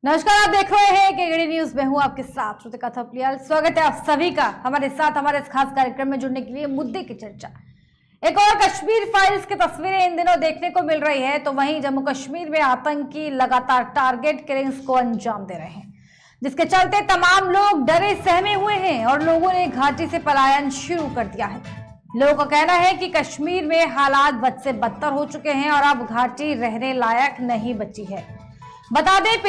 नमस्कार, आप देख रहे हैं केकेडी न्यूज में हूं आपके साथ श्रुतिका थपलियाल। स्वागत है आप सभी का हमारे साथ हमारे इस खास कार्यक्रम में जुड़ने के लिए। मुद्दे की चर्चा, एक और कश्मीर फाइल्स की तस्वीरें इन दिनों देखने को मिल रही है, तो वहीं जम्मू कश्मीर में आतंकी लगातार टारगेट किलिंग्स को अंजाम दे रहे हैं, जिसके चलते तमाम लोग डरे सहमे हुए हैं और लोगों ने घाटी से पलायन शुरू कर दिया है। लोगों का कहना है कि कश्मीर में हालात बद से बदतर हो चुके हैं और अब घाटी रहने लायक नहीं बची है। बता दें,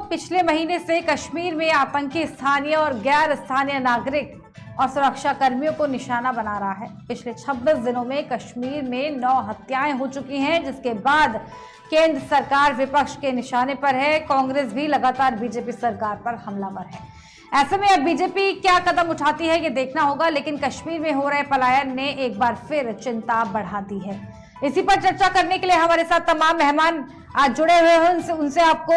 पिछले महीने से कश्मीर में आतंकी स्थानीय और गैर स्थानीय नागरिक और सुरक्षा कर्मियों को निशाना बना रहा है। पिछले 26 दिनों में कश्मीर में 9 हत्याएं हो चुकी हैं, जिसके बाद केंद्र सरकार विपक्ष के निशाने पर है। कांग्रेस भी लगातार बीजेपी सरकार पर हमलावर है। ऐसे में अब बीजेपी क्या कदम उठाती है ये देखना होगा, लेकिन कश्मीर में हो रहे पलायन ने एक बार फिर चिंता बढ़ा दी है। इसी पर चर्चा करने के लिए हमारे साथ तमाम मेहमान आज जुड़े हुए हैं, उनसे आपको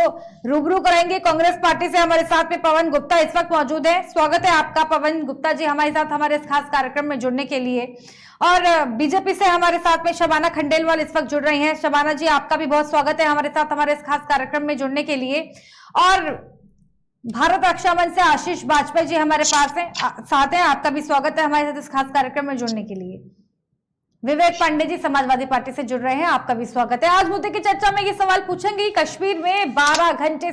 रूबरू कराएंगे। कांग्रेस पार्टी से हमारे साथ में पवन गुप्ता इस वक्त मौजूद है। स्वागत है आपका पवन गुप्ता जी हमारे साथ हमारे इस खास कार्यक्रम में जुड़ने के लिए। और बीजेपी से हमारे साथ में शबाना खंडेलवाल इस वक्त जुड़ रही हैं। शबाना जी, आपका भी बहुत स्वागत है हमारे साथ हमारे इस खास कार्यक्रम में जुड़ने के लिए। और भारत रक्षा मंच से आशीष बाजपेयी जी हमारे पास साथ हैं, आपका भी स्वागत है हमारे साथ इस खास कार्यक्रम में जुड़ने के लिए। विवेक पांडे जी समाजवादी पार्टी से जुड़ रहे हैं, आपका भी स्वागत है। आज मुद्दे की चर्चा में ये सवाल पूछेंगे, कश्मीर में 12 घंटे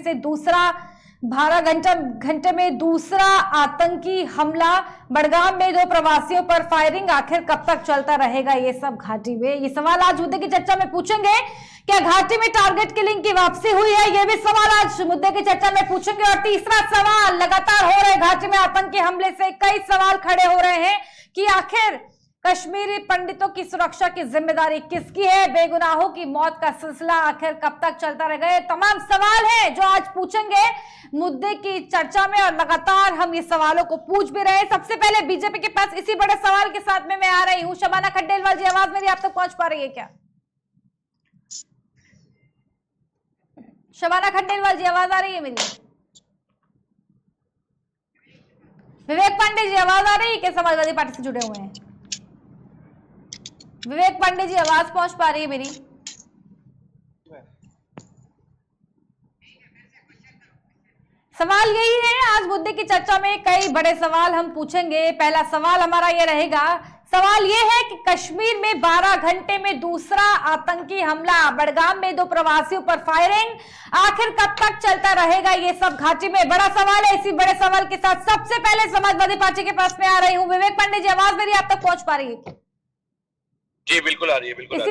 में दूसरा आतंकी हमला, बड़गाम में 2 प्रवासियों पर फायरिंग, आखिर कब तक चलता रहेगा ये सब घाटी में? ये सवाल आज मुद्दे की चर्चा में पूछेंगे। क्या घाटी में टारगेट किलिंग की वापसी हुई है, ये भी सवाल आज मुद्दे की चर्चा में पूछेंगे। और तीसरा सवाल, लगातार हो रहे घाटी में आतंकी हमले से कई सवाल खड़े हो रहे हैं कि आखिर कश्मीरी पंडितों की सुरक्षा की जिम्मेदारी किसकी है? बेगुनाहों की मौत का सिलसिला आखिर कब तक चलता रहेगा? ये तमाम सवाल हैं जो आज पूछेंगे मुद्दे की चर्चा में, और लगातार हम ये सवालों को पूछ भी रहे हैं। सबसे पहले बीजेपी के पास इसी बड़े सवाल के साथ में मैं आ रही हूँ। शबाना खंडेलवाल जी, आवाज मेरी आप तक पहुंच पा रही है क्या? शबाना खंडेलवाल जी, आवाज आ रही है मेरी? विवेक पांडे जी, आवाज आ रही है क्या? समाजवादी पार्टी से जुड़े हुए हैं विवेक पांडे जी, आवाज पहुंच पा रही है मेरी? सवाल यही है, आज मुद्दे की चर्चा में कई बड़े सवाल हम पूछेंगे। पहला सवाल हमारा ये रहेगा, सवाल ये है कि कश्मीर में 12 घंटे में दूसरा आतंकी हमला, बड़गाम में 2 प्रवासियों पर फायरिंग, आखिर कब तक चलता रहेगा ये सब घाटी में? बड़ा सवाल है। इसी बड़े सवाल के साथ सबसे पहले समाजवादी पार्टी के पास में आ रही हूँ। विवेक पांडे जी, आवाज मेरी आप तक पहुंच पा रही है? जी बिल्कुल आ रही है, बिल्कुल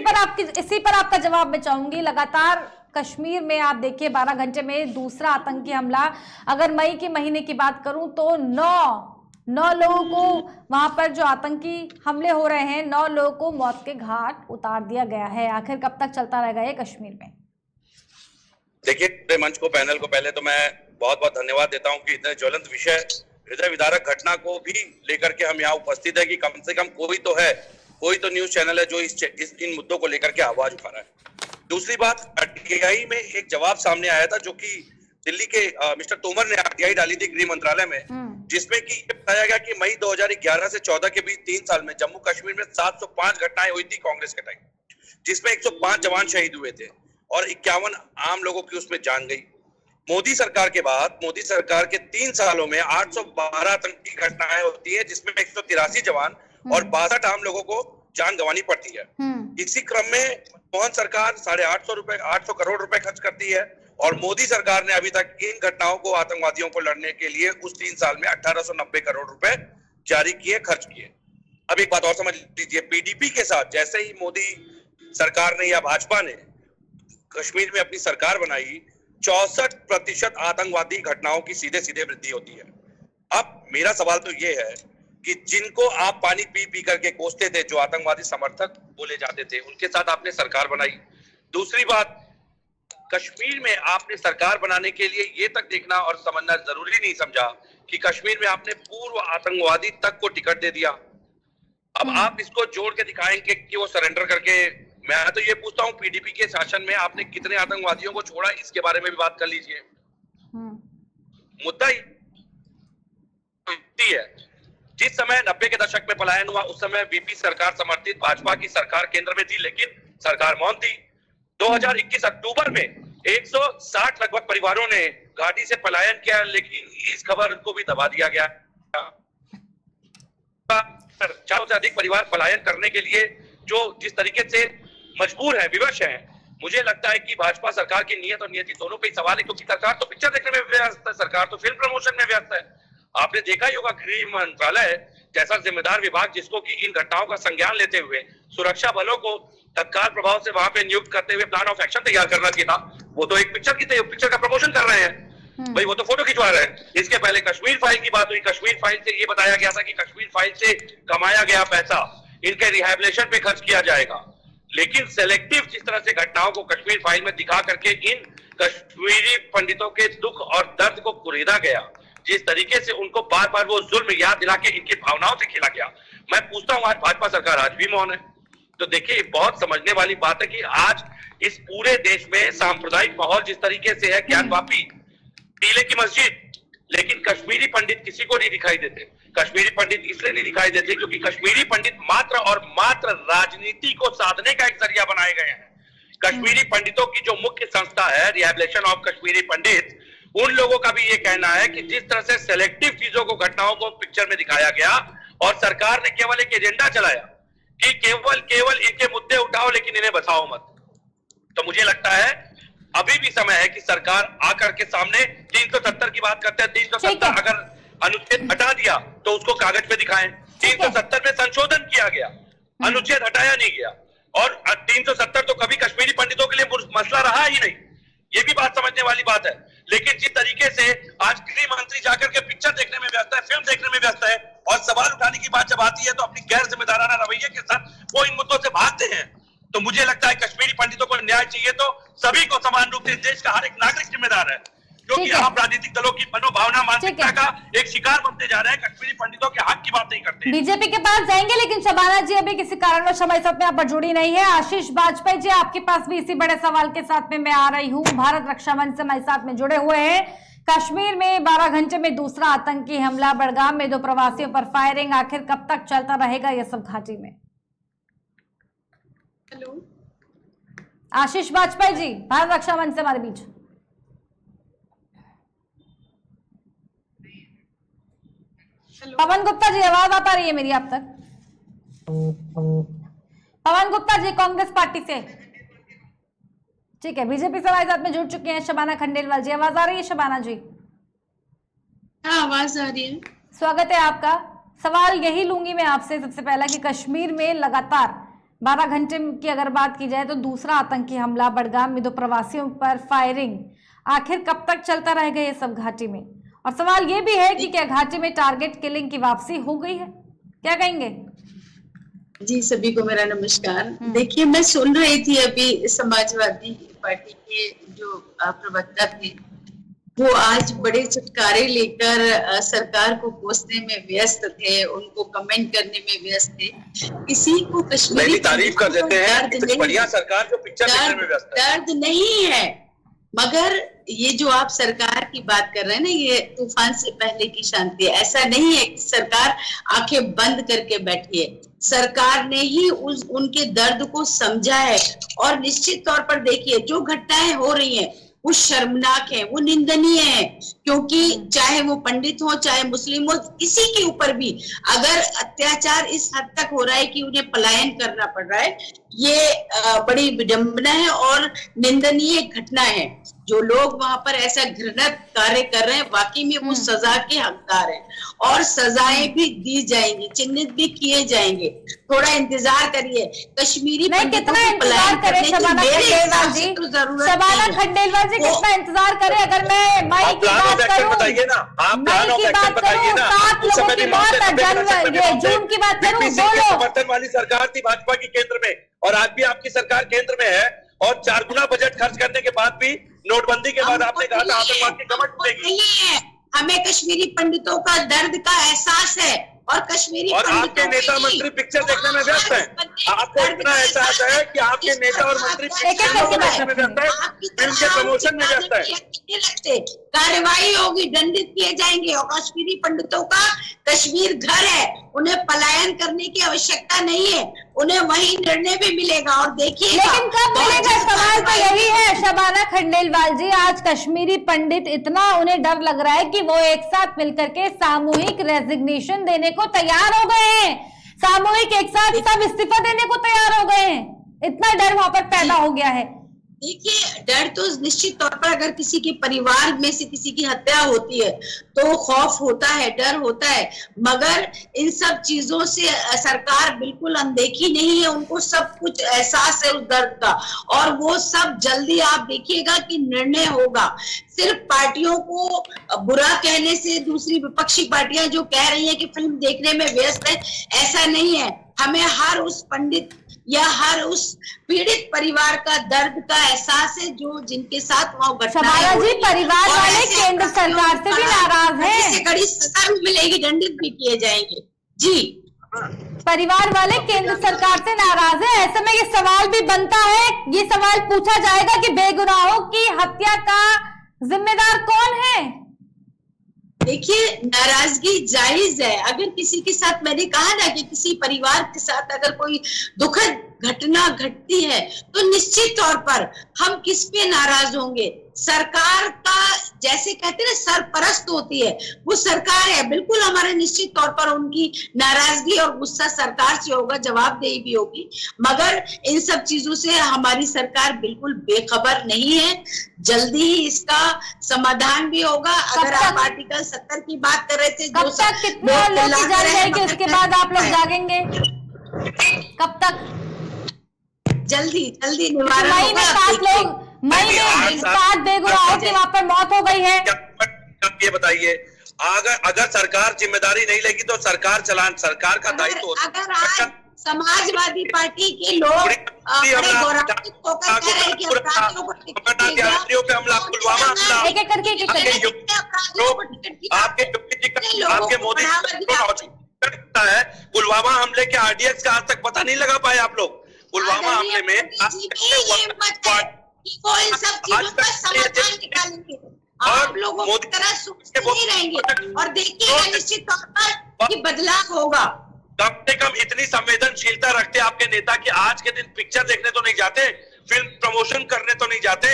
इसी पर आपका जवाब मैं चाहूंगी। लगातार कश्मीर में आप देखिए 12 घंटे में दूसरा आतंकी हमला, अगर मई के महीने की बात करूं तो 9 लोगों को वहां पर जो आतंकी हमले हो रहे हैं, 9 लोगों को मौत के घाट उतार दिया गया है। आखिर कब तक चलता रहेगा ये कश्मीर में? देखिए, मंच को, पैनल को पहले तो मैं बहुत बहुत धन्यवाद देता हूं कि इतने ज्वलंत विषय, हृदय विदारक घटना को भी लेकर के हम यहाँ उपस्थित है कि कम से कम कोई तो न्यूज चैनल है जो इन मुद्दों को लेकर के आवाज उठा रहा है। दूसरी बात, आरटीआई में एक जवाब सामने आया था जो कि दिल्ली के मिस्टर तोमर ने आरटीआई डाली थी गृह मंत्रालय में, जिसमें कि ये बताया गया कि मई 2011 से 14 के बीच 3 साल में जम्मू कश्मीर में 705 घटनाएं हुई थी कांग्रेस के टाइम, जिसमें 105 जवान शहीद हुए थे और 51 आम लोगों की उसमें जान गई। मोदी सरकार के बाद, मोदी सरकार के 3 सालों में 812 आतंकी घटनाएं होती है, जिसमें 183 जवान और 62 आम लोगों को जान गंवानी पड़ती है। इसी क्रम में मोहन सरकार 850 करोड़ रुपए खर्च करती है और मोदी सरकार ने अभी तक इन घटनाओं को, आतंकवादियों को लड़ने के लिए उस 3 साल में 1890 करोड़ रुपए जारी किए, खर्च किए। अब एक बात और समझ लीजिए, पीडीपी के साथ जैसे ही मोदी सरकार ने या भाजपा ने कश्मीर में अपनी सरकार बनाई, 64% आतंकवादी घटनाओं की सीधे सीधे वृद्धि होती है। अब मेरा सवाल तो ये है कि जिनको आप पानी पी पी करके कोसते थे, जो आतंकवादी समर्थक बोले जाते थे, उनके साथ आपने सरकार बनाई। दूसरी बात, कश्मीर में आपने सरकार बनाने के लिए ये तक देखना और समझना जरूरी नहीं समझा कि कश्मीर में आपने पूर्व आतंकवादी तक को टिकट दे दिया। अब आप इसको जोड़ के दिखाएंगे कि वो सरेंडर करके, मैं तो ये पूछता हूँ पीडीपी के शासन में आपने कितने आतंकवादियों को छोड़ा, इसके बारे में भी बात कर लीजिए। मुद्दा है, जिस समय 90 के दशक में पलायन हुआ, उस समय वीपी सरकार समर्थित भाजपा की सरकार केंद्र में थी, लेकिन सरकार मौन थी। 2021 अक्टूबर में 160 लगभग परिवारों ने घाटी से पलायन किया, लेकिन इस खबर को भी दबा दिया गया। 400 से अधिक परिवार पलायन करने के लिए जो जिस तरीके से मजबूर है, विवश है, मुझे लगता है कि भाजपा सरकार की नीयत और नियति दोनों पे ही सवाल है, क्योंकि सरकार तो पिक्चर देखने में व्यस्त है, सरकार तो फिल्म प्रमोशन में व्यस्त है। आपने देखा ही होगा, गृह मंत्रालय जैसा जिम्मेदार विभाग जिसको कि इन घटनाओं का संज्ञान लेते हुए सुरक्षा बलों को तत्काल प्रभाव से वहां पे नियुक्त करते हुए प्लान ऑफ एक्शन तैयार करना चाहिए था, वो तो एक पिक्चर का प्रमोशन कर रहे हैं भाई, वो तो फोटो खिंचवा रहे हैं। इसके पहले कश्मीर फाइल की बात हुई, कश्मीर फाइल से ये बताया गया था कि कश्मीर फाइल से कमाया गया पैसा इनके रिहैबिलिटेशन पे खर्च किया जाएगा, लेकिन सेलेक्टिव जिस तरह से घटनाओं को कश्मीर फाइल में दिखा करके इन कश्मीरी पंडितों के दुख और दर्द को कुरेदा गया, जिस तरीके से उनको बार बार वो जुल्म याद दिला के इनकी भावनाओं से खेला गया। मैं पूछता हूं, आज भाजपा सरकार आज भी मौन है? तो देखिए, बहुत समझने वाली बात है कि आज इस पूरे देश में सांप्रदायिक माहौल जिस तरीके से है, ज्ञानवापी, टीले की मस्जिद, लेकिन कश्मीरी पंडित किसी को नहीं दिखाई देते। कश्मीरी पंडित इसलिए नहीं दिखाई देते क्योंकि कश्मीरी पंडित मात्र और मात्र राजनीति को साधने का एक जरिया बनाए गए हैं। कश्मीरी पंडितों की जो मुख्य संस्था है रिहैबिलिटेशन ऑफ कश्मीरी पंडित, उन लोगों का भी ये कहना है कि जिस तरह से सेलेक्टिव चीजों को, घटनाओं को पिक्चर में दिखाया गया और सरकार ने केवल एक एजेंडा चलाया कि केवल इनके मुद्दे उठाओ लेकिन इन्हें बचाओ मत, तो मुझे लगता है अभी भी समय है कि सरकार आकर के सामने 370 की बात करते हैं, 370 अगर अनुच्छेद हटा दिया तो उसको कागज पे दिखाएं। 370 में संशोधन किया गया, अनुच्छेद हटाया नहीं गया, और 370 तो कभी कश्मीरी पंडितों के लिए मसला रहा ही नहीं, ये भी बात समझने वाली बात है। लेकिन जिस तरीके से आज गृह मंत्री जाकर के पिक्चर देखने में व्यस्त है, फिल्म देखने में व्यस्त है, और सवाल उठाने की बात जब आती है तो अपनी गैर जिम्मेदाराना रवैये के साथ वो इन मुद्दों से भागते हैं। तो मुझे लगता है कश्मीरी पंडितों को न्याय चाहिए तो सभी को समान रूप से, देश का हर एक नागरिक जिम्मेदार है, क्योंकि आप राजनीतिक दलों की मनोभावना, मानसिकता का एक शिकार बनते जा रहे हैं। कश्मीरी पंडितों के हक की बात नहीं करते। बीजेपी के पास जाएंगे, लेकिन शबाना जी अभी किसी कारणवश हमारे साथ में यहाँ पर जुड़ी नहीं है। आशीष वाजपेयी जी, आपके पास भी इसी बड़े सवाल के साथ में मैं आ रही हूँ। भारत रक्षा मंच से हमारे साथ में जुड़े हुए हैं। कश्मीर में 12 घंटे में दूसरा आतंकी हमला, बड़गाम में 2 प्रवासियों पर फायरिंग, आखिर कब तक चलता रहेगा ये सब घाटी में? हेलो, आशीष वाजपेयी जी, भारत रक्षा मंच से हमारे बीच। पवन गुप्ता जी, आवाज आ पा रही है मेरी आप तक? पवन गुप्ता जी कांग्रेस पार्टी से, ठीक है। बीजेपी से हमारे साथ में जुड़ चुके हैं शबाना खंडेलवाल जी। आवाज आ रही है शबाना जी? हाँ, आवाज आ रही है। स्वागत है आपका। सवाल यही लूंगी मैं आपसे सबसे पहला कि कश्मीर में लगातार 12 घंटे की अगर बात की जाए तो दूसरा आतंकी हमला, बड़गाम में 2 प्रवासियों पर फायरिंग, आखिर कब तक चलता रहेगा ये सब घाटी में? और सवाल ये भी है कि क्या घाटी में टारगेट किलिंग की वापसी हो गई है? क्या कहेंगे जी? सभी को मेरा नमस्कार। देखिए, मैं सुन रही थी अभी समाजवादी पार्टी के जो प्रवक्ता थे, वो आज बड़े छुटकारे लेकर सरकार को कोसने में व्यस्त थे, उनको कमेंट करने में व्यस्त थे। किसी को कश्मीरी तारीफ कर देते हैं, बढ़िया सरकार जो पिक्चर देखने में व्यस्त है। दर्द नहीं है, मगर ये जो आप सरकार की बात कर रहे हैं ना, ये तूफान से पहले की शांति है। ऐसा नहीं है कि सरकार आंखें बंद करके बैठी है, सरकार ने ही उनके दर्द को समझा है। और निश्चित तौर पर देखिए, जो घटनाएं हो रही हैं वो शर्मनाक है, वो निंदनीय है, क्योंकि चाहे वो पंडित हो चाहे मुस्लिम हो, किसी के ऊपर भी अगर अत्याचार इस हद तक हो रहा है कि उन्हें पलायन करना पड़ रहा है, ये बड़ी विडंबना है और निंदनीय घटना है। जो लोग वहां पर ऐसा घृणित कार्य कर रहे हैं, वाकई में वो सजा के हकदार हैं, और सजाएं भी दी जाएंगी, चिन्हित भी किए जाएंगे। थोड़ा इंतजार करिए। कश्मीरी कितना इंतजार करें शबाना खंडेलवाल जी? शबाना खंडेलवाल जी, कितना इंतजार करें? अगर मैं मई की बात करूं, मई की बात करूं, 7 लोगों की मौत, जून की बात करूं, 2 लोग। समर्थन वाली सरकार थी भाजपा की केंद्र में, और आज भी आपकी सरकार केंद्र में है, और 4 गुना बजट खर्च करने के बाद भी, नोटबंदी के बाद आपने कहा था आतंकवाद की कमर टूटेगी। हमें कश्मीरी पंडितों का दर्द का एहसास है, और कश्मीरी और आपके नेता मंत्री पिक्चर देखने में व्यस्त हैं। आपको इतना एहसास है कि आपके नेता और मंत्री फिल्म के प्रमोशन में व्यस्त है। कार्रवाई होगी, दंडित किए जाएंगे। और कश्मीरी पंडितों का कश्मीर घर है, उन्हें पलायन करने की आवश्यकता नहीं है, उन्हें वही निर्णय भी मिलेगा। और देखिए लेकिन कब मिलेगा, सवाल तो यही है शबाना खंडेलवाल जी। आज कश्मीरी पंडित इतना उन्हें डर लग रहा है कि वो एक साथ मिलकर के सामूहिक रेजिग्नेशन देने को तैयार हो गए हैं, सामूहिक एक साथ सब इस्तीफा देने को तैयार हो गए हैं। इतना डर वहां पर पैदा हो गया है। देखिए, डर तो निश्चित तौर पर अगर किसी के परिवार में से किसी की हत्या होती है तो खौफ होता है, डर होता है, मगर इन सब चीजों से सरकार बिल्कुल अनदेखी नहीं है। उनको सब कुछ एहसास है उस दर्द का, और वो सब जल्दी आप देखिएगा कि निर्णय होगा। सिर्फ पार्टियों को बुरा कहने से दूसरी विपक्षी पार्टियां जो कह रही हैं कि फिल्म देखने में व्यस्त है, ऐसा नहीं है। हमें हर उस पंडित या हर उस पीड़ित परिवार का दर्द का एहसास है जो जिनके साथ वहाँ शबाना जी, परिवार वाले केंद्र सरकार से भी नाराज हैं। कड़ी सजा भी मिलेगी, दंडित भी किए जाएंगे। जी, परिवार वाले केंद्र सरकार से नाराज है। ऐसे में ये सवाल भी बनता है, ये सवाल पूछा जाएगा कि बेगुनाहों की हत्या का जिम्मेदार कौन है। देखिए, नाराजगी जायज है। अगर किसी के साथ, मैंने कहा ना कि किसी परिवार के साथ अगर कोई दुखद घटना घटती है तो निश्चित तौर पर हम किस पे नाराज होंगे। सरकार का, जैसे कहते हैं, सरपरस्त होती है, वो सरकार है। बिल्कुल हमारे निश्चित तौर पर उनकी नाराजगी और गुस्सा सरकार से होगा, जवाबदेही भी होगी, मगर इन सब चीजों से हमारी सरकार बिल्कुल बेखबर नहीं है। जल्दी ही इसका समाधान भी होगा। अगर आप आर्टिकल 70 की बात कर रहे थे, कब तक कितने लोग की जान जाएगी, उसके बाद आप लोग जागेंगे? कब तक? जल्दी निवारण मई में 7 लोग, मई में 7 बेगुनाहों की वहां पर मौत हो गई है। ये बताइए, अगर सरकार जिम्मेदारी नहीं लेगी तो सरकार का दायित्व होता है। अगर आज समाजवादी पार्टी के लोग एक एक करके आपके मोदी है पुलवामा हमले के RDX का आज तक पता नहीं लगा पाए आप लोग। पुलवामा हमले में आप लोगों की तरह सोचते नहीं रहेंगे और देखिएगा निश्चित तौर पर कि बदलाव होगा। कम से कम इतनी संवेदनशीलता रखते आपके नेता कि आज के दिन पिक्चर देखने तो नहीं जाते, फिल्म प्रमोशन करने तो नहीं जाते।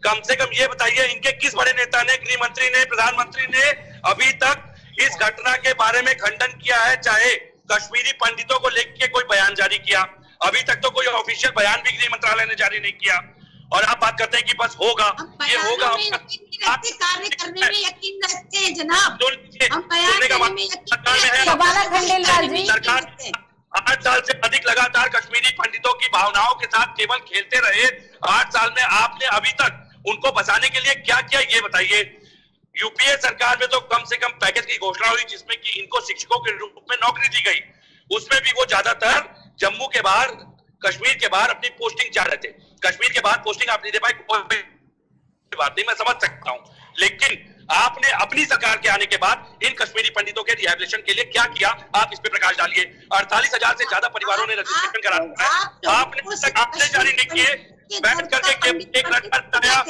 कम से कम ये बताइए, इनके किस बड़े नेता ने, गृह मंत्री ने, प्रधानमंत्री ने अभी तक इस घटना के बारे में खंडन किया है? चाहे कश्मीरी पंडितों को लेकर कोई बयान जारी किया, अभी तक तो कोई ऑफिशियल बयान भी गृह मंत्रालय ने जारी नहीं किया। और आप बात करते हैं कि बस होगा, ये होगा। कार्य करने में यकीन रखते हैं जनाब, सरकार 8 साल से अधिक लगातार कश्मीरी पंडितों की भावनाओं के साथ केवल खेलते रहे। 8 साल में आपने अभी तक उनको बचाने के लिए क्या किया, ये बताइए। यूपीए सरकार में तो कम से कम पैकेज की घोषणा हुई जिसमें कि इनको शिक्षकों के रूप में नौकरी दी गई, उसमें भी वो ज्यादातर जम्मू के बाहर, कश्मीर के बाहर अपनी पोस्टिंग चाह रहे थे। कश्मीर के बाहर पोस्टिंग आप नहीं दे पाए, कोई बात नहीं, मैं समझ सकता हूं, लेकिन आपने अपनी सरकार के आने के बाद इन कश्मीरी पंडितों के रिहैबिलिटेशन के लिए क्या किया, आप इस पे प्रकाश डालिए। 48,000 से ज्यादा परिवारों ने रजिस्ट्रेशन करा है, आपने जारी नहीं किए। बैठ करके एक बताया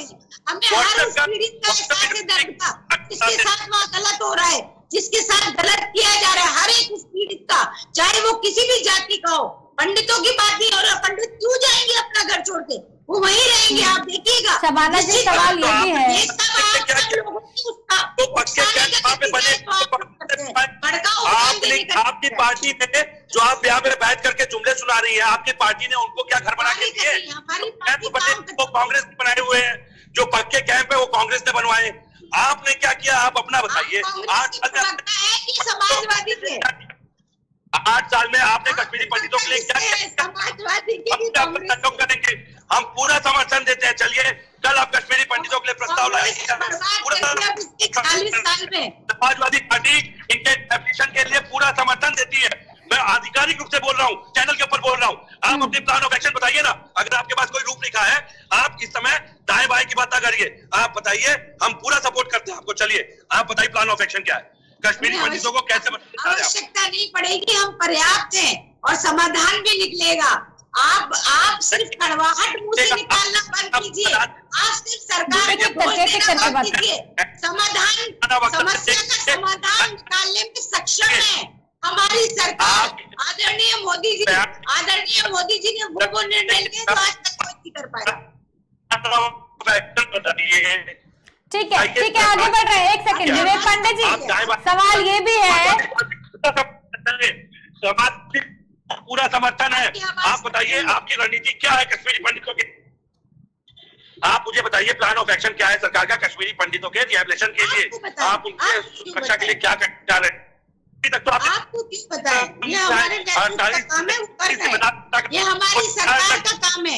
जिसके साथ वहाँ गलत हो रहा है, जिसके साथ गलत किया जा रहा है, हर एक उस पीड़ित का, चाहे वो किसी भी जाति का हो। पंडितों की बात नहीं हो रहा, पंडित क्यों जाएंगे अपना घर छोड़ के, वो वहीं रहेंगे। आप देखिएगा। शबाना जी, सवाल ये भी है, आपकी पार्टी में जो आप यहाँ पे बैठ करके जुमले सुना रही है, आपकी पार्टी ने उनको क्या घर बना के दिए? वो कांग्रेस ने बनाए हुए हैं, जो पक्के कैंप है वो कांग्रेस ने बनवाए। आपने क्या किया, आप अपना बताइए। 8 साल में आपने कश्मीरी पंडितों के लिए क्या किया? करेंगे, हम पूरा समर्थन देते हैं। चलिए, कल आप कश्मीरी पंडितों के लिए प्रस्ताव लाएंगे। समाजवादी पार्टी इनके एप्लीकेशन के लिए पूरा समर्थन देती है। मैं आधिकारिक रूप से बोल रहा हूँ, चैनल के ऊपर बोल रहा हूँ। आप अपनी प्लान ऑफ एक्शन बताइए ना। अगर आपके पास कोई रूपरेखा है, आप इस समय दाएं बाएं की बात ना करिए, आप बताइए, हम पूरा सपोर्ट करते हैं आपको। चलिए, आप बताइए प्लान ऑफ एक्शन क्या है, कश्मीरी पंडितों को कैसे? आवश्यकता नहीं पड़ेगी, हम पर्याप्त हैं और समाधान भी निकलेगा। आप सिर्फ कड़वाहट मुंह से निकालना बंद कीजिए। आप सिर्फ सरकार को दोष देना बंद कीजिए। समस्या का समाधान निकालने में सक्षम है हमारी सरकार। आदरणीय मोदी जी ने वो निर्णय लिए जो आज तक कोई नहीं कर पाया। ठीक है आगे बढ़ रहे हैं। एक सेकंड विवेक पांडे जी, सवाल ये भी है, समाज पूरा समर्थन है। आप बताइए आपकी रणनीति क्या है कश्मीरी पंडितों की? आप मुझे बताइए प्लान ऑफ एक्शन क्या है सरकार का कश्मीरी पंडितों के रिहैबिलिटेशन के लिए? आप उनके सुरक्षा के लिए क्या करने जा रहे हैं? अभी तक तो आपको क्यों पता है? ये हमारे नेतृत्व का काम है, वो कर रहे हैं। ये हमारी सरकार का काम है,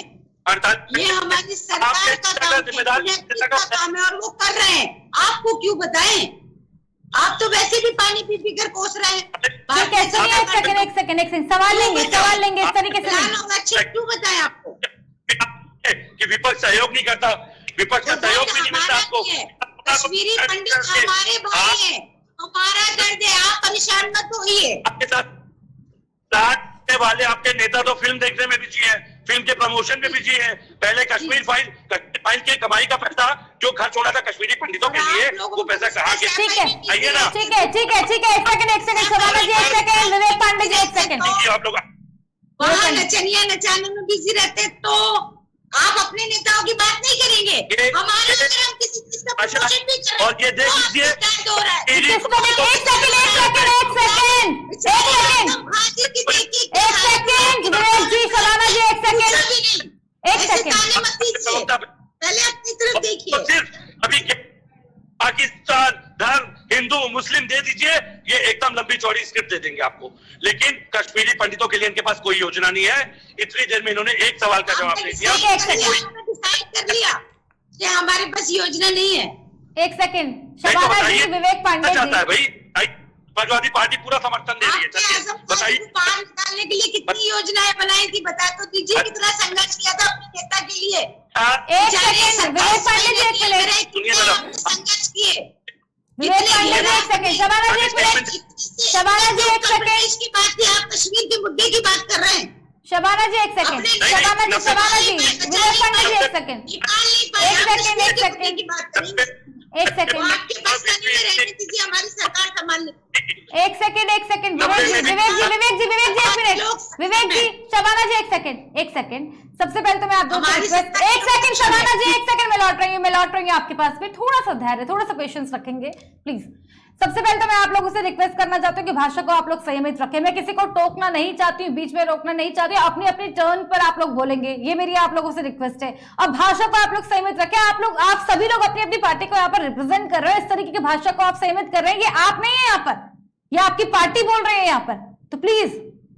ये हमारी सरकार का काम है और वो कर रहे हैं। आपको क्यों बताएं? आप तो वैसे भी पानी पी कर कोस रहे हैं। ठीक है, सुनिए एक सेकंड सवाल लेंगे इस तरीके से क्यों बताएं आपको कि विपक्ष सहयोग नहीं करता, विपक्ष का सहयोग भी नहीं मिलता आपको। कश्मीरी पंडित हमारे भाई हैं, हमारा दर्द है, आप परेशान मत होइए। आपके साथ वाले आपके नेता तो फिल्म देखने में बिजी है, फिल्म के प्रमोशन में बिजी है। पहले कश्मीर फाइल के कमाई का पैसा जो खर्च होना था कश्मीरी पंडितों के लिए, वो पैसा कहाँ गया? ठीक है आइए ना। ठीक है एक सेकंड शबाना जी, एक सेकंड विवेक पांडे जी, एक सेकंड। आप लोग वहाँ नचनिया नचाने में बिजी रहते तो आप अपने नेताओं की बात नहीं करेंगे। हमारे अगर हम किसी चीज का प्रमोशन भी करें और ये देख लीजिए पहले अपनी तरफ देखिए। अभी पाकिस्तान धर्म हिंदू मुस्लिम दे दीजिए, ये एकदम लंबी चौड़ी स्क्रिप्ट दे देंगे आपको, लेकिन कश्मीरी पंडितों के लिए इनके पास कोई योजना नहीं है। इतनी देर में इन्होंने एक सवाल का जवाब नहीं दिया। डिसाइड कर लिया कि हमारे पास योजना नहीं है। एक सेकंड शबाना जी, विवेक पांडे जी है भाई, समाजवादी पार्टी पूरा समर्थन दे रही है। बताइए बाहर निकालने के लिए कितनी योजनाएं बनाई थी, बता तो दीजिए। कितना संघर्ष किया था अपने नेता के लिए। एक सेकंड विवेक पांडे जी, एक मिनट संघर्ष किए। विवेक पांडे जी, एक सेकंड शबाना जी, एक मिनट शबाना जी, एक सेकंड की बात थी, आप कश्मीर के मुद्दे की बात कर रहे हैं। शबाना जी एक सेकंड, शबाना जी विवेक पांडे जी एक सेकंड, एक सेकंड हमारी सरकार संभाल ले। एक सेकंड विवेक जी एक मिनट, विवेक जी शबाना जी एक सेकंड। सबसे पहले तो मैं आप दोनों से रिक्वेस्ट, एक सेकंड शबाना जी, एक सेकंड मैं लौट रही हूँ आपके पास में। थोड़ा सा धैर्य, थोड़ा सा पेशेंस रखेंगे प्लीज। सबसे पहले तो मैं आप लोगों से रिक्वेस्ट करना चाहती हूँ कि भाषा को आप लोग संयमित रखें। मैं किसी को टोकना नहीं चाहती हूँ, बीच में रोकना नहीं चाहती हूँ। अपनी अपनी टर्न पर आप लोग बोलेंगे, ये मेरी आप लोगों से रिक्वेस्ट है। और भाषा को आप लोग संयमित रखें। आप सभी लोग अपनी अपनी पार्टी को यहाँ पर रिप्रेजेंट कर रहे हो, इस तरीके की भाषा को आप संयमित कर रहे हैं। ये आप नहीं है यहाँ पर, ये आपकी पार्टी बोल रही है यहाँ पर, तो प्लीज।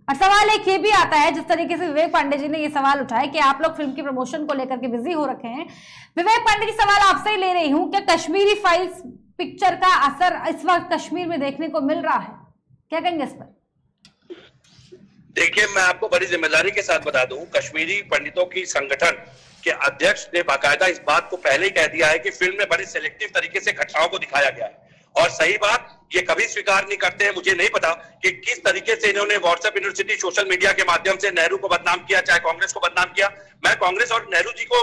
और सवाल एक ये भी आता है, जिस तरीके से विवेक पांडे जी ने ये सवाल उठाया कि आप लोग फिल्म की प्रमोशन को लेकर के बिजी हो रखे हैं। विवेक पांडे जी, सवाल आपसे ही ले रही हूं, क्या कश्मीरी फाइल्स पिक्चर का असर इस वक्त कश्मीर में देखने को मिल रहा है? क्या कहेंगे इस पर? देखिए, मैं आपको बड़ी जिम्मेदारी के साथ बता दूं, कश्मीरी पंडितों की संगठन के अध्यक्ष ने बाकायदा इस बात को पहले ही कह दिया है कि फिल्म में बड़ी सिलेक्टिव तरीके से घटनाओं को दिखाया गया है। और सही बात, ये कभी स्वीकार नहीं करते हैं। मुझे नहीं पता कि किस तरीके से इन्होंने व्हाट्सएप यूनिवर्सिटी सोशल मीडिया के माध्यम से नेहरू को बदनाम किया, चाहे कांग्रेस को बदनाम किया। मैं कांग्रेस और नेहरू जी को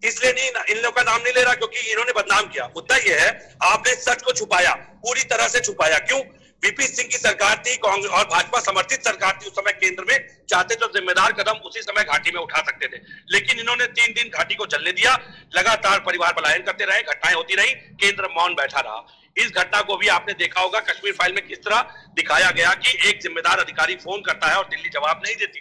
इसलिए नहीं, इन लोगों का नाम नहीं ले रहा क्योंकि इन्होंने बदनाम किया। मुद्दा यह है, आपने सच को छुपाया, पूरी तरह से छुपाया। क्यों? वीपी सिंह की सरकार थी, कांग्रेस और भाजपा समर्थित सरकार थी उस समय केंद्र में, चाहते तो जिम्मेदार कदम उसी समय घाटी में उठा सकते थे, लेकिन इन्होंने 3 दिन घाटी को चलने दिया। लगातार परिवार पलायन करते रहे, घटनाएं होती रही, केंद्र मौन बैठा रहा। इस घटना को भी आपने देखा होगा कश्मीर फाइल में किस तरह दिखाया गया कि एक जिम्मेदार अधिकारी फोन करता है और दिल्ली जवाब नहीं देती।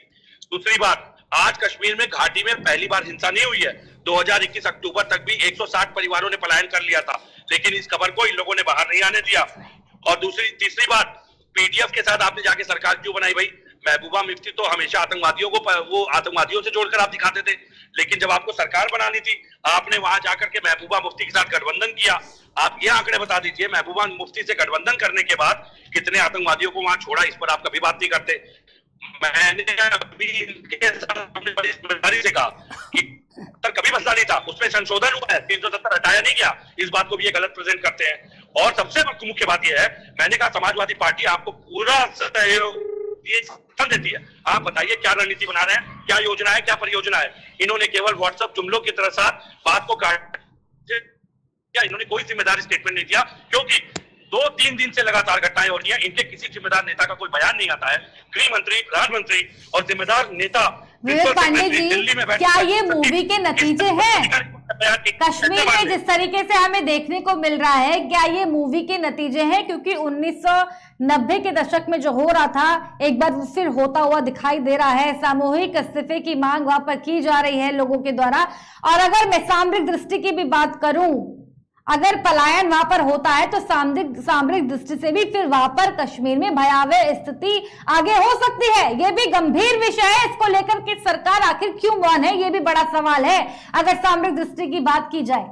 दूसरी बात, आज कश्मीर में घाटी में पहली बार हिंसा नहीं हुई है। 2021 अक्टूबर तक भी 160 परिवारों ने पलायन कर लिया था, लेकिन इस खबर को इन लोगों ने बाहर नहीं आने दिया। और तीसरी बात, पीडीएफ के साथ आपने जाके सरकार क्यों बनाई भाई? महबूबा मुफ्ती तो हमेशा आतंकवादियों से जोड़कर आप दिखाते थे, लेकिन जब आपको सरकार बनानी थी, आपने वहां जाकर के महबूबा मुफ्ती के साथ गठबंधन किया। आप ये आंकड़े बता दीजिए, महबूबा मुफ्ती से गठबंधन करने के बाद कितने आतंकवादियों को वहां छोड़ा, इस पर आप कभी बात नहीं करते। मैंने अभी इनके साथ बड़ी जिम्मेदारी से कहा कि कभी मसला नहीं था, उसमें संशोधन हुआ है, 370 हटाया नहीं गया। इस बात को भी ये गलत प्रेजेंट करते हैं। और सबसे मुख्य बात यह है, मैंने कहा समाजवादी पार्टी आपको पूरा सहयोग होती है, कर देती है। आप बताइए क्या रणनीति बना रहे हैं, क्या योजना है, क्या परियोजना है? इन्होंने केवल व्हाट्सएप जुमलों की तरह साथ बात को काट दिया, इन्होंने कोई जिम्मेदारी स्टेटमेंट नहीं दिया, क्योंकि 2-3 दिन से लगातार घटनाएं हो रही हैं, इनके किसी जिम्मेदार नेता का कोई बयान नहीं आता है। गृह मंत्री, प्रधानमंत्री और जिम्मेदार नेता विवेक पांडे जी, क्या ये मूवी के नतीजे हैं? कश्मीर में जिस तरीके से हमें देखने को मिल रहा है, क्या ये मूवी के नतीजे हैं? क्योंकि 1990 के दशक में जो हो रहा था, एक बार फिर होता हुआ दिखाई दे रहा है। सामूहिक इस्तीफे की मांग वहां पर की जा रही है लोगों के द्वारा। और अगर मैं सामरिक दृष्टि की भी बात करूं, अगर पलायन वहां पर होता है तो सामरिक दृष्टि से भी फिर वहां पर कश्मीर में भयावह स्थिति आगे हो सकती है। यह भी गंभीर विषय है। इसको लेकर के सरकार आखिर क्यों मौन है, यह भी बड़ा सवाल है अगर सामरिक दृष्टि की बात की जाए।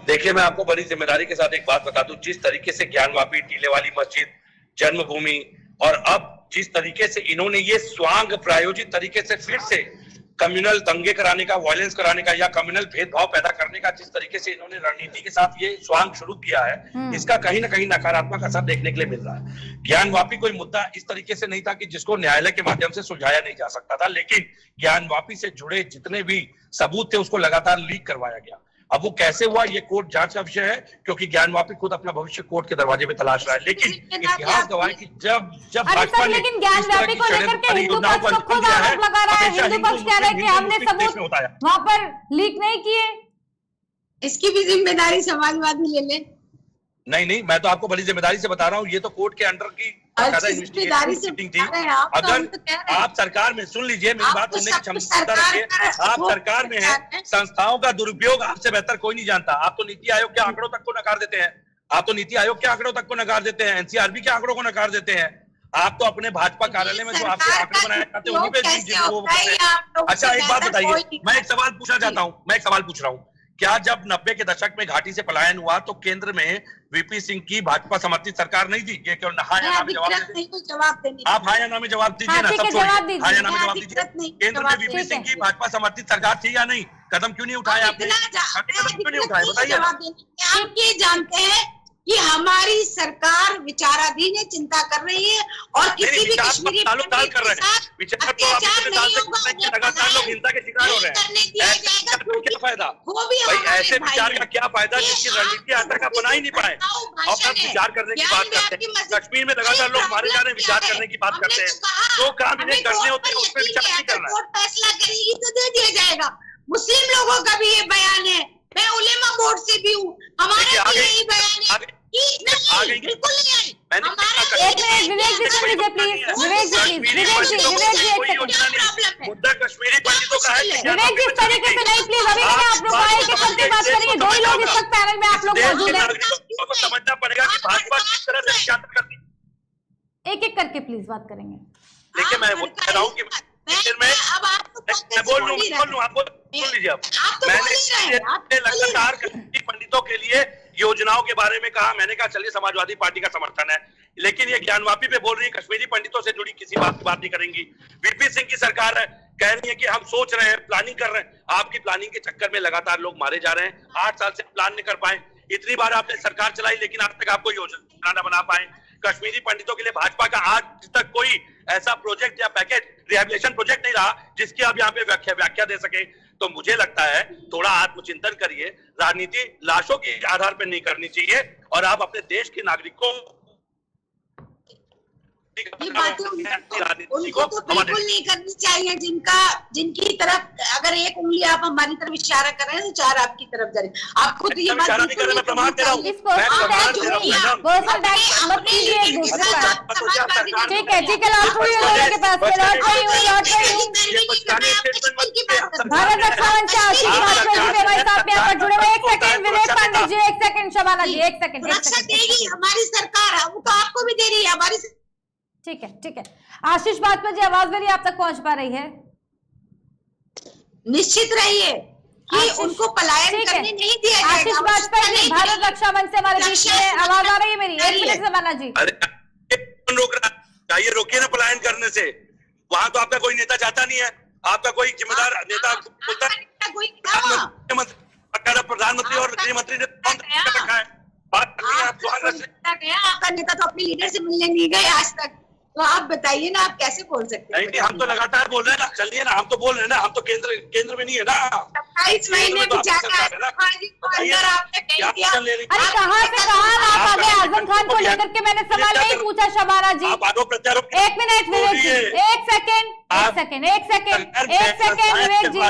देखिए, मैं आपको बड़ी जिम्मेदारी के साथ एक बात बता दूं, जिस तरीके से ज्ञानवापी, टीले वाली मस्जिद, जन्मभूमि और अब जिस तरीके से इन्होंने ये स्वांग प्रायोजित तरीके से फिर से कम्युनल दंगे कराने का, वायलेंस कराने का या कम्युनल भेदभाव पैदा करने का जिस तरीके से इन्होंने रणनीति के साथ ये स्वांग शुरू किया है, इसका कहीं ना कहीं नकारात्मक असर देखने के लिए मिल रहा है। ज्ञानवापी कोई मुद्दा इस तरीके से नहीं था कि जिसको न्यायालय के माध्यम से सुलझाया नहीं जा सकता था, लेकिन ज्ञानवापी से जुड़े जितने भी सबूत थे उसको लगातार लीक करवाया गया। अब वो कैसे हुआ, ये कोर्ट जांच का विषय है, क्योंकि ज्ञानवापी खुद अपना भविष्य कोर्ट के दरवाजे पे तलाश रहा है। लेकिन इतिहास गवाह है कि जब भाजपा ने लेकिन ज्ञानवापी को लेकर के हिंदू पक्ष को खुद आरोप लगा रहा है, हिंदू पक्ष कह रहा है कि हमने सबूत वहां पर लीक नहीं किए। इसकी भी जिम्मेदारी समाजवादी ले ले। नहीं, मैं तो आपको बड़ी जिम्मेदारी से बता रहा हूँ, ये तो कोर्ट के अंडर की मीटिंग थी। अगर आप सरकार में, सुन लीजिए मेरी बात सुनने की क्षमता रखिए, आप सरकार में है, संस्थाओं का दुरुपयोग आपसे बेहतर कोई नहीं जानता। आप तो नीति आयोग के आंकड़ों तक को नकार देते हैं, आप तो नीति आयोग के आंकड़ों तक को नकार देते हैं, एनसीआरबी के आंकड़ों को नकार देते हैं। आप तो अपने भाजपा कार्यालय में जो आपके आंकड़े बनाए जाते हैं उन्हीं पे। अच्छा, एक बात बताइए, मैं एक सवाल पूछना चाहता हूँ, मैं एक सवाल पूछ रहा हूँ, क्या जब 90 के दशक में घाटी से पलायन हुआ तो केंद्र में वीपी सिंह की भाजपा समर्थित सरकार नहीं थी? ये क्यों हाँ या ना में जवाब दीजिए। आप हाँ या ना में जवाब दीजिए ना, सब छोड़िए, हाँ या ना में जवाब दीजिए। केंद्र में वीपी सिंह की भाजपा समर्थित सरकार थी या नहीं? कदम क्यों नहीं उठाए आपने? कदम क्यों नहीं उठाए बताइए। आप ये जानते हैं कि हमारी सरकार विचाराधीन है, चिंता कर रही है और किसी भी कश्मीरी कर रहे हैं विचार तो लगातार लोग हिंसा के शिकार हो रहे हैं। क्या फायदा भाई, ऐसे विचार का क्या फायदा जिसकी रणनीति आज तक आप बना ही नहीं पाए? और अब विचार करने की बात करते हैं, कश्मीर में लगातार लोग मारे जा रहे हैं, विचार करने की बात करते हैं। जो काम इन्हें करने होते हैं उस पर विचार नहीं करना है। फैसला करेगी तो दे दिया जाएगा। मुस्लिम लोगों का भी ये बयान है, मैं उलेमा बोर्ड से भी हूँ, हमारा भी यही बयान है। बिल्कुल नहीं आई। मुद्दा कश्मीरी पंडितों का है। विवेक जिस तरीके से नहीं, प्लीज अभी आप लोग आए कि सबकी बात करेंगे, दो ही लोग इस वक्त पैनल में आप लोग मौजूद हैं। समझना पड़ेगा कि भाजपा किस तरह से विचार करती है। एक एक करके प्लीज बात करेंगे। देखिए, मैं कह रहा हूँ कि मैं बोल लूँ, आप सुन लीजिए। मैंने लगातार कश्मीरी पंडितों के लिए योजनाओं के बारे में कहा, मैंने कहा चलिए समाजवादी पार्टी का समर्थन है, लेकिन ये ज्ञानवापी पे बोल रही है कश्मीरी पंडितों से जुड़ी किसी बात की बात नहीं करेंगी। वीपी सिंह की सरकार है, कह रही है कि हम सोच रहे हैं, प्लानिंग कर रहे हैं। आपकी प्लानिंग के चक्कर में लगातार लोग मारे जा रहे हैं। 8 साल से प्लान नहीं कर पाए, इतनी बार आपने सरकार चलाई लेकिन आज तक आपको योजना न बना पाए। कश्मीरी पंडितों के लिए भाजपा का आज तक कोई ऐसा प्रोजेक्ट या पैकेज, रिहेबिलिटेशन प्रोजेक्ट नहीं रहा जिसकी आप यहाँ पे व्याख्या दे सके। तो मुझे लगता है थोड़ा आत्मचिंतन करिए, राजनीति लाशों के आधार पर नहीं करनी चाहिए और आप अपने देश के नागरिकों ये बातें उनको तो बिल्कुल नहीं करनी चाहिए, जिनकी तरफ अगर एक उंगली आप हमारी तरफ इशारा कर रहे हैं तो 4 आपकी तरफ जा रही है। आपको तो ये बात नहीं कर रहा, मैं प्रमाण दे रहा हूँ। ठीक है, भारत रक्षा मंच से आशीष भाई साहब यहाँ पर जुड़े हुए। एक सेकंड विवेक पांडे जी, एक सेकंड शबाना जी, एक सेकंड। रक्षा देगी हमारी सरकार, वो तो आपको भी दे रही है हमारी। ठीक है। आशीष बाजपेयी जी, आवाज मेरी आप तक पहुंच पा रही है? निश्चित रहिए कि उनको पलायन करने नहीं दिया जाएगा। आशीष बाजपेयी जी, भारत रक्षा मंच से हमारे बीच में आवाज आ रही है मेरी? 1 मिनट जमाना जी। अरे रोक रहा चाहिए, रोकिए ना पलायन करने से। वहां तो आपका कोई नेता चाहता नहीं है, आपका कोई जिम्मेदार नेता प्रधानमंत्री और गृह मंत्री ने रखा है। बात करनी है, आप स्वांग रच गया आपका नेता तो अपने लीडर से मिलने नहीं गए आज तक, तो आप बताइए ना, आप कैसे बोल सकते हैं? नहीं, हम तो लगातार बोल रहे हैं ना, चलिए ना, हम तो बोल रहे हैं ना, हम तो केंद्र में नहीं है ना। 27 महीने भी जाकर अंदर आपने कह दिया। अरे कहाँ से कहाँ आप आगे आजम खान को लेकर के मैंने सवाल नहीं पूछा शबाना जी। आप आरोप प्रत्यारोप, एक मिनट विवेक जी, एक सेकेंड विवेक जी,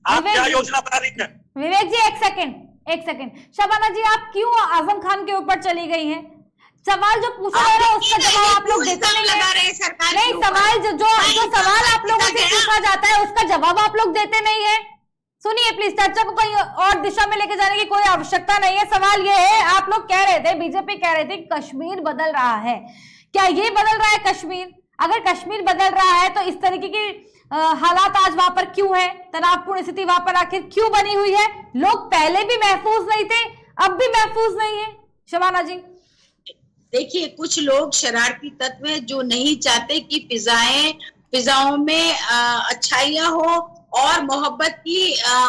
आप क्या योजना बना रही है? विवेक जी एक सेकेंड शबाना जी, आप क्यों आजम खान के ऊपर चली गई हैं? सवाल जो पूछा है ना उसका जवाब आप लोग देते नहीं है। नहीं, सवाल जो सवाल आप लोगों से पूछा जाता है उसका जवाब आप लोग देते नहीं है। सुनिए प्लीज, चर्चा को कहीं और दिशा में लेके जाने की कोई आवश्यकता नहीं है। सवाल ये है, आप लोग कह रहे थे, बीजेपी कह रहे थे कि कश्मीर बदल रहा है, क्या ये बदल रहा है कश्मीर? अगर कश्मीर बदल रहा है तो इस तरीके की हालात आज वहां पर क्यों है? तनावपूर्ण स्थिति वहां पर आखिर क्यों बनी हुई है? लोग पहले भी महफूज नहीं थे, अब भी महफूज नहीं है। शबाना जी देखिए, कुछ लोग शरारती तत्व हैं जो नहीं चाहते कि फिजाओं में अच्छाइयां हो और मोहब्बत की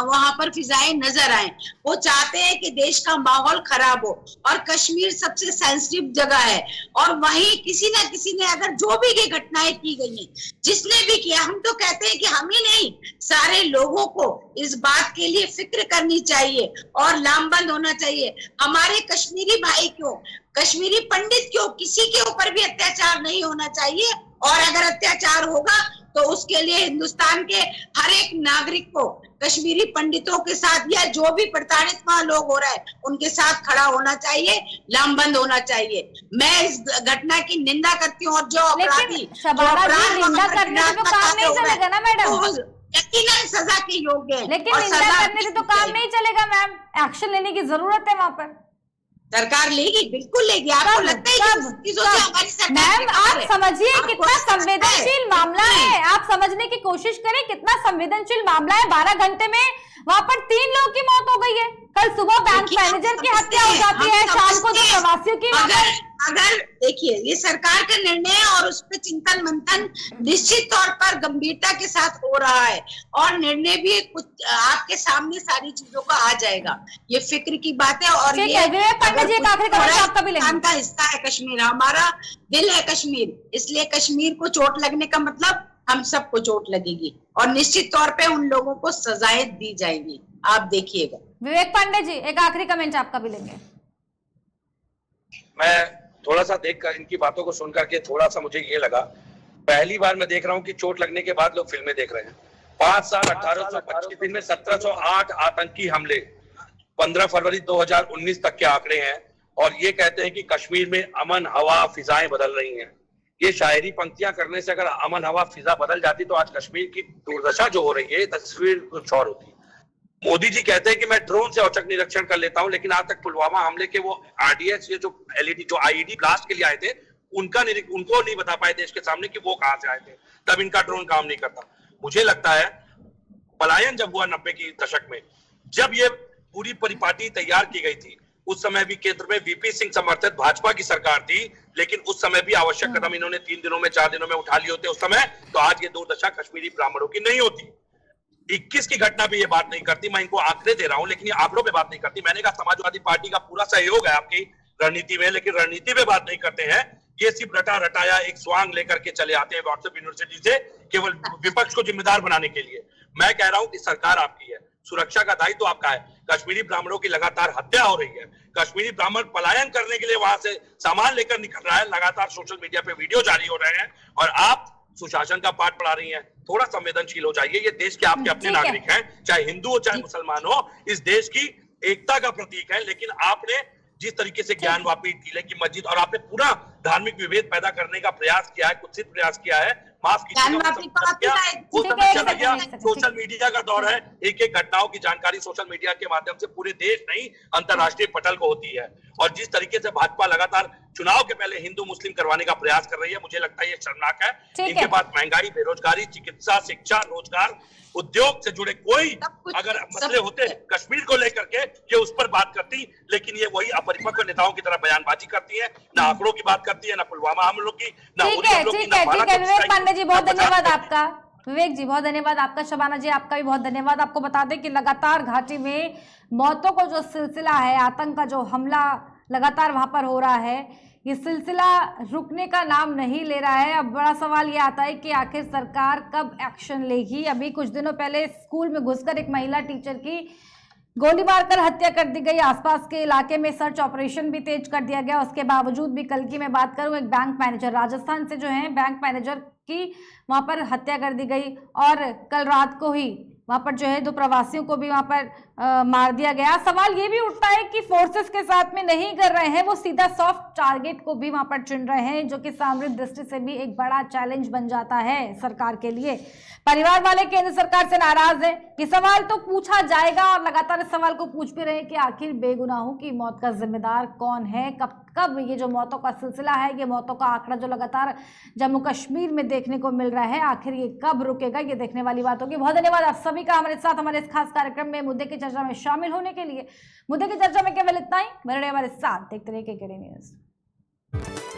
वहां पर फिजाएं नजर आए। वो चाहते हैं कि देश का माहौल खराब हो, और कश्मीर सबसे सेंसिटिव जगह है, और वहीं किसी ना किसी ने अगर जो भी ये घटनाएं की गई हैं, जिसने भी किया, हम तो कहते हैं कि हम ही नहीं, सारे लोगों को इस बात के लिए फिक्र करनी चाहिए और लामबंद होना चाहिए। हमारे कश्मीरी भाई क्यों, कश्मीरी पंडित क्यों, किसी के ऊपर भी अत्याचार नहीं होना चाहिए, और अगर अत्याचार होगा तो उसके लिए हिंदुस्तान के हर एक नागरिक को कश्मीरी पंडितों के साथ या जो भी प्रताड़ित वहां लोग हो रहा है उनके साथ खड़ा होना चाहिए, लामबंद होना चाहिए। मैं इस घटना की निंदा करती हूँ, और जो अपराधी निंदा करने से तो काम नहीं चलेगा ना मैडम, यकीनन सजा के योग्य है। लेकिन निंदा करने से तो काम नहीं चलेगा मैम, एक्शन लेने की जरूरत है वहां पर। सरकार लेगी, बिल्कुल लेगी। आपको लगता है कि चीजों से हमारी सरकार? मैम आप समझिए कितना संवेदनशील मामला है, आप समझने की कोशिश करें कितना संवेदनशील मामला है। 12 घंटे में वहां पर 3 लोगों की मौत हो गई है। कल सुबह बैंक मैनेजर की हत्या हो जाती है, शाम को 2 प्रवासियों की। अगर देखिए, ये सरकार का निर्णय है और उस पर चिंतन मंथन निश्चित तौर पर गंभीरता के साथ हो रहा है, और निर्णय भी कुछ आपके सामने सारी चीजों का आ जाएगा। ये फिक्र की बात है। और ये का हिस्सा है कश्मीर, हमारा दिल है कश्मीर, इसलिए कश्मीर को चोट लगने का मतलब हम सबको चोट लगेगी, और निश्चित तौर पे उन लोगों को सजाएं दी जाएगी। आप देखिएगा। विवेक पांडे जी, एक आखिरी कमेंट आपका भी लेंगे। मैं थोड़ा सा देखकर इनकी बातों को सुनकर के थोड़ा सा मुझे ये लगा, पहली बार मैं देख रहा हूँ कि चोट लगने के बाद लोग फिल्में देख रहे हैं। 5 साल 1825 दिन में 1708 आतंकी हमले, 15 फरवरी 2019 तक के आंकड़े हैं, और ये कहते हैं कि कश्मीर में अमन हवा फिजाएं बदल रही हैं। ये शायरी पंक्तियां करने से अगर अमन हवा फिजा बदल जाती तो आज कश्मीर की दुर्दशा जो हो रही है तस्वीर कुछ और होती। मोदी जी कहते हैं कि मैं ड्रोन से औचक निरीक्षण कर लेता हूं, लेकिन आज तक पुलवामा हमले के वो आरडीएक्स, ये जो एलईडी जो आईईडी ब्लास्ट के लिए आए थे, उनको नहीं बता पाए देश के सामने कि वो कहां से आए थे, तब इनका ड्रोन काम नहीं करता। मुझे लगता है पलायन जब हुआ 90 की दशक में, जब ये पूरी परिपाटी तैयार की गई थी, उस समय भी केंद्र में वीपी सिंह समर्थित भाजपा की सरकार थी, लेकिन उस समय भी आवश्यक कदम इन्होंने 3 दिनों में 4 दिनों में उठा लिए होते उस समय, तो आज ये दुर्दशा कश्मीरी ब्राह्मणों की नहीं होती। 21 की घटना भी ये बात नहीं करती। मैं इनको आंकड़े दे रहा हूं, लेकिन ये आंकड़ों पे बात नहीं करती। मैंने कहा समाजवादी पार्टी का पूरा सहयोग है आपकी रणनीति में, लेकिन रणनीति पे बात नहीं करते हैं। ये सिर्फ रटा रटाया एक स्वांग लेकर के चले आते हैं व्हाट्सएप यूनिवर्सिटी से, केवल विपक्ष को जिम्मेदार बनाने के लिए। मैं कह रहा हूं कि सरकार आपकी है, सुरक्षा का दायित्व आपका है। कश्मीरी ब्राह्मणों की लगातार हत्या हो रही है, कश्मीरी ब्राह्मण पलायन करने के लिए वहां से सामान लेकर निकल रहा है, लगातार सोशल मीडिया पे वीडियो जारी हो रहे हैं, और आप सुशासन का पाठ पढ़ा रही हैं। थोड़ा संवेदनशील हो जाइए। ये देश के आपके अपने नागरिक हैं, चाहे हिंदू हो चाहे मुसलमान हो, इस देश की एकता का प्रतीक है। लेकिन आपने जिस तरीके से ज्ञान वापी किले की मस्जिद, और आपने पूरा धार्मिक विभेद पैदा करने का प्रयास किया है, कुत्सित प्रयास किया है, माफ कीजिएगा, चला गया। सोशल मीडिया का दौर है, एक एक घटनाओं की जानकारी सोशल मीडिया के माध्यम से पूरे देश नहीं अंतरराष्ट्रीय पटल को होती है। और जिस तरीके से भाजपा लगातार चुनाव के पहले हिंदू मुस्लिम करवाने का प्रयास कर रही है, मुझे लगता है ये शर्मनाक है। इनके पास महंगाई, बेरोजगारी, चिकित्सा, शिक्षा, रोजगार, उद्योग से जुड़े कोई अगर मसले होते कश्मीर को लेकर के, ये उस पर बात करती, लेकिन ये वही अपरिपक्व नेताओं की तरह बयानबाजी करती है, ना आंकड़ों की बात करती है, ना पुलवामा हमलों की, ना विवेक पांडे जी बहुत धन्यवाद आपका। विवेक जी बहुत धन्यवाद आपका। शबाना जी आपका भी बहुत धन्यवाद। आपको बता दें कि लगातार घाटी में मौतों को जो सिलसिला है, आतंक का जो हमला लगातार वहां पर हो रहा है, ये सिलसिला रुकने का नाम नहीं ले रहा है। अब बड़ा सवाल ये आता है कि आखिर सरकार कब एक्शन लेगी। अभी कुछ दिनों पहले स्कूल में घुसकर एक महिला टीचर की गोली मारकर हत्या कर दी गई। आसपास के इलाके में सर्च ऑपरेशन भी तेज कर दिया गया। उसके बावजूद भी कल की मैं बात करूं, एक बैंक मैनेजर राजस्थान से जो है बैंक मैनेजर की वहां पर हत्या कर दी गई और कल रात को ही वहां पर जो है 2 प्रवासियों को भी वहां पर मार दिया गया। सवाल ये भी उठता है कि फोर्सेस के साथ में नहीं कर रहे हैं, वो सीधा सॉफ्ट टारगेट को भी वहां पर चुन रहे हैं, जो कि सामरिक दृष्टि से भी एक बड़ा चैलेंज बन जाता है सरकार के लिए। परिवार वाले केंद्र सरकार से नाराज हैं कि सवाल तो पूछा जाएगा और लगातार इस सवाल को पूछ भी रहे हैं कि आखिर बेगुनाहों की मौत का जिम्मेदार कौन है, कब कब ये जो मौतों का सिलसिला है, ये मौतों का आंकड़ा जो लगातार जम्मू कश्मीर में देखने को मिल रहा है, आखिर ये कब रुकेगा, ये देखने वाली बात होगी। बहुत धन्यवाद आप सभी का हमारे साथ हमारे इस खास कार्यक्रम में मुद्दे की चर्चा में शामिल होने के लिए। मुद्दे की चर्चा में केवल इतना ही। मेरे हमारे साथ देखते रहिए केकेडी न्यूज़।